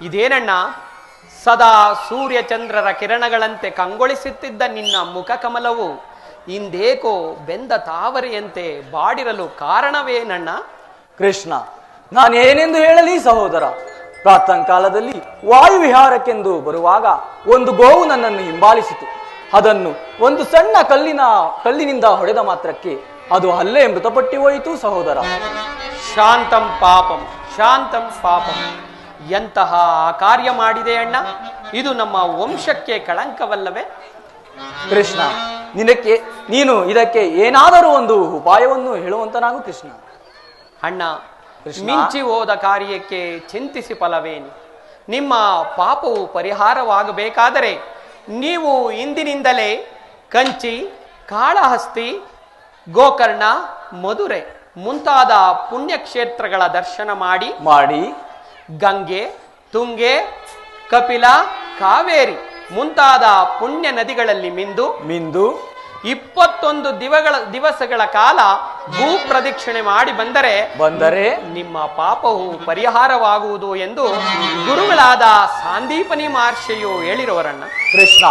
ಇದೇನಣ್ಣ, ಸದಾ ಸೂರ್ಯ ಚಂದ್ರರ ಕಿರಣಗಳಂತೆ ಕಂಗೊಳಿಸುತ್ತಿದ್ದ ನಿನ್ನ ಮುಖ ಕಮಲವು ಇಂದೇಕೋ ಬೆಂದ ತಾವರೆಯಂತೆ ಬಾಡಿರಲು ಕಾರಣವೇನಣ್ಣ? ಕೃಷ್ಣ, ನಾನೇನೆಂದು ಹೇಳಲಿ ಸಹೋದರ? ಪ್ರಾತಃ ಕಾಲದಲ್ಲಿ ವಾಯುವಿಹಾರಕ್ಕೆಂದು ಬರುವಾಗ ಒಂದು ಗೋವು ನನ್ನನ್ನು ಹಿಂಬಾಲಿಸಿತು. ಅದನ್ನು ಒಂದು ಸಣ್ಣ ಕಲ್ಲಿನಿಂದ ಹೊಡೆದ ಮಾತ್ರಕ್ಕೆ ಅದು ಅಲ್ಲೇ ಮೃತಪಟ್ಟಿ ಹೋಯಿತು ಸಹೋದರ. ಶಾಂತಂ ಪಾಪಂ, ಶಾಂತಂ ಪಾಪಂ. ಎಂತಹ ಕಾರ್ಯ ಮಾಡಿದೆ ಅಣ್ಣ? ಇದು ನಮ್ಮ ವಂಶಕ್ಕೆ ಕಳಂಕವಲ್ಲವೇ? ಕೃಷ್ಣ, ನೀನು ಇದಕ್ಕೆ ಏನಾದರೂ ಒಂದು ಉಪಾಯವನ್ನು ಹೇಳುವಂತನಾಗು ಕೃಷ್ಣ. ಅಣ್ಣ, ಮಿಂಚಿ ಹೋದ ಕಾರ್ಯಕ್ಕೆ ಚಿಂತಿಸಿ ಫಲವೇನು? ನಿಮ್ಮ ಪಾಪವು ಪರಿಹಾರವಾಗಬೇಕಾದರೆ ನೀವು ಇಂದಿನಿಂದಲೇ ಕಂಚಿ, ಕಾಳಹಸ್ತಿ, ಗೋಕರ್ಣ, ಮಧುರೆ ಮುಂತಾದ ಪುಣ್ಯಕ್ಷೇತ್ರಗಳ ದರ್ಶನ ಮಾಡಿ ಗಂಗೆ, ತುಂಗೆ, ಕಪಿಲ, ಕಾವೇರಿ ಮುಂತಾದ ಪುಣ್ಯ ನದಿಗಳಲ್ಲಿ ಮಿಂದು 21 ದಿವಸಗಳ ಕಾಲ ಭೂ ಪ್ರದಕ್ಷಿಣೆ ಮಾಡಿ ಬಂದರೆ ನಿಮ್ಮ ಪಾಪವು ಪರಿಹಾರವಾಗುವುದು ಎಂದು ಗುರುಗಳಾದ ಸಾಂದೀಪನಿ ಮಹರ್ಷಿಯು ಹೇಳಿರುವರಣ್ಣ. ಕೃಷ್ಣ,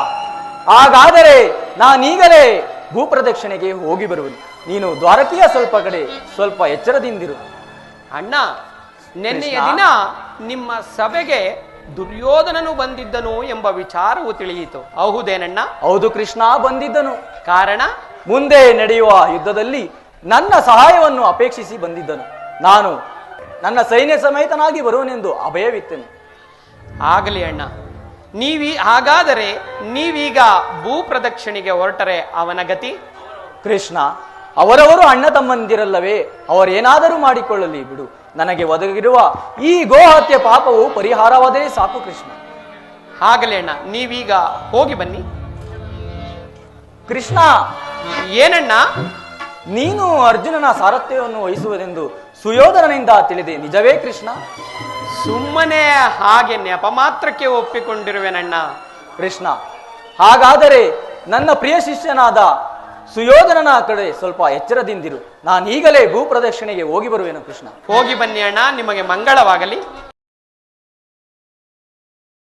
ಹಾಗಾದರೆ ನಾನೀಗಲೇ ಭೂ ಪ್ರದಕ್ಷಿಣೆಗೆ ಹೋಗಿ ಬರುವುದು. ನೀನು ದ್ವಾರಕೆಯ ಸ್ವಲ್ಪ ಎಚ್ಚರದಿಂದಿರು. ಅಣ್ಣ, ನಿನ್ನೆಯ ದಿನ ನಿಮ್ಮ ಸಭೆಗೆ ದುರ್ಯೋಧನನು ಬಂದಿದ್ದನು ಎಂಬ ವಿಚಾರವು ತಿಳಿಯಿತು, ಹೌದೇನಣ್ಣ? ಹೌದು ಕೃಷ್ಣ, ಬಂದಿದ್ದನು. ಕಾರಣ? ಮುಂದೆ ನಡೆಯುವ ಯುದ್ಧದಲ್ಲಿ ನನ್ನ ಸಹಾಯವನ್ನು ಅಪೇಕ್ಷಿಸಿ ಬಂದಿದ್ದನು. ನಾನು ನನ್ನ ಸೈನ್ಯ ಸಮೇತನಾಗಿ ಬರುವನೆಂದು ಅಭಯವಿತ್ತೇನೆ. ಆಗಲಿ ಅಣ್ಣ, ಹಾಗಾದರೆ ನೀವೀಗ ಭೂ ಪ್ರದಕ್ಷಿಣೆಗೆ ಹೊರಟರೆ ಅವನ ಗತಿ? ಕೃಷ್ಣ, ಅವರವರು ಅಣ್ಣ ತಮ್ಮಂದಿರಲ್ಲವೇ, ಅವರೇನಾದರೂ ಮಾಡಿಕೊಳ್ಳಲಿ ಬಿಡು. ನನಗೆ ಒದಗಿರುವ ಈ ಗೋಹತ್ಯೆ ಪಾಪವು ಪರಿಹಾರವಾದರೆ ಸಾಕು ಕೃಷ್ಣ. ಆಗಲಿ ಅಣ್ಣ, ನೀವೀಗ ಹೋಗಿ ಬನ್ನಿ. ಕೃಷ್ಣ, ಏನಣ್ಣ? ನೀನು ಅರ್ಜುನನ ಸಾರಥ್ಯವನ್ನು ವಹಿಸುವುದೆಂದು ಸುಯೋಧನನಿಂದ ತಿಳಿದೆ, ನಿಜವೇ ಕೃಷ್ಣ? ಸುಮ್ಮನೆ ಹಾಗೆ ನೆಪ ಮಾತ್ರಕ್ಕೆ ಒಪ್ಪಿಕೊಂಡಿರುವೆನಣ್ಣ. ಕೃಷ್ಣ, ಹಾಗಾದರೆ ನನ್ನ ಪ್ರಿಯ ಶಿಷ್ಯನಾದ ಸುಯೋಧನನ ಕಡೆ ಸ್ವಲ್ಪ ಎಚ್ಚರದಿಂದಿರು. ನಾನೀಗಲೇ ಭೂ ಪ್ರದಕ್ಷಿಣೆಗೆ ಹೋಗಿ ಬರುವೆನು ಕೃಷ್ಣ. ಹೋಗಿ ಬನ್ನಿ ಅಣ್ಣ, ನಿಮಗೆ ಮಂಗಳವಾಗಲಿ.